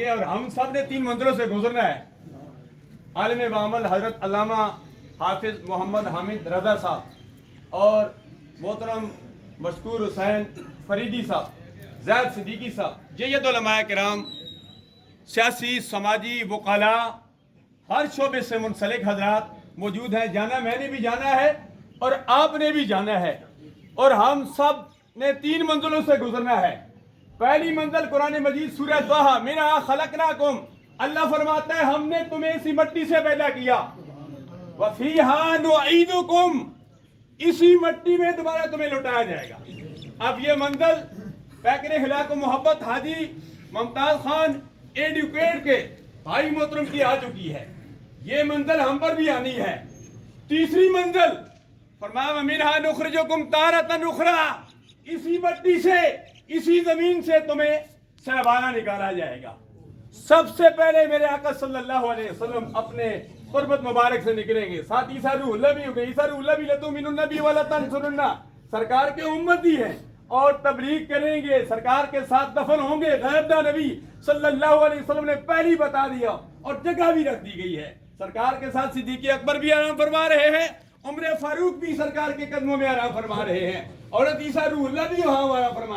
اور ہم سب نے 3 منزلوں سے گزرنا ہے۔ عالم بعمل حضرت علامہ حافظ محمد حامد رضا صاحب اور محترم مشکور حسین فریدی صاحب، زید صدیقی صاحب، جیت علماء کرام، سیاسی سماجی وکلاء، ہر شعبے سے منسلک حضرات موجود ہیں۔ جانا میں نے بھی جانا ہے اور آپ نے بھی جانا ہے، اور ہم سب نے 3 منزلوں سے گزرنا ہے۔ پہلی منزل قرآن مجید سورہ طٰہٰ منہا خلقناکم، اللہ فرماتا ہے ہم نے تمہیں اسی مٹی سے پیدا کیا، وفیہا نعیدکم، اسی مٹی میں دوبارہ تمہیں لوٹایا جائے گا۔ اب یہ منزل پیکر اخلاق و محبت حاجی ممتاز خان ایڈوکیٹ کے بھائی محترم کی آ چکی ہے، یہ منزل ہم پر بھی آنی ہے۔ تیسری منزل فرمایا ومنہا نخرجکم تارۃ اخری، اسی مٹی سے، اسی زمین سے تمہیں سہبانہ نکالا جائے گا۔ سب سے پہلے میرے آقا صلی اللہ علیہ وسلم اپنے قربت مبارک سے نکلیں گے، ساتھ عیسیٰ روح اللہ بھی ہوگے، عیسیٰ روح اللہ بھی لتؤمنن بہ ولتنصرنہ، سرکار کے امتی ہیں اور تبلیغ کریں گے، سرکار کے ساتھ دفن ہوں گے۔ غیب دا نبی صلی اللہ علیہ وسلم نے پہلی بتا دیا اور جگہ بھی رکھ دی گئی ہے۔ سرکار کے ساتھ صدیق اکبر بھی آرام فرما رہے ہیں، عمر فاروق بھی سرکار کے قدموں میں آرام فرما رہے ہیں، اور عیسیٰ روح اللہ بھی وہاں آرام فرما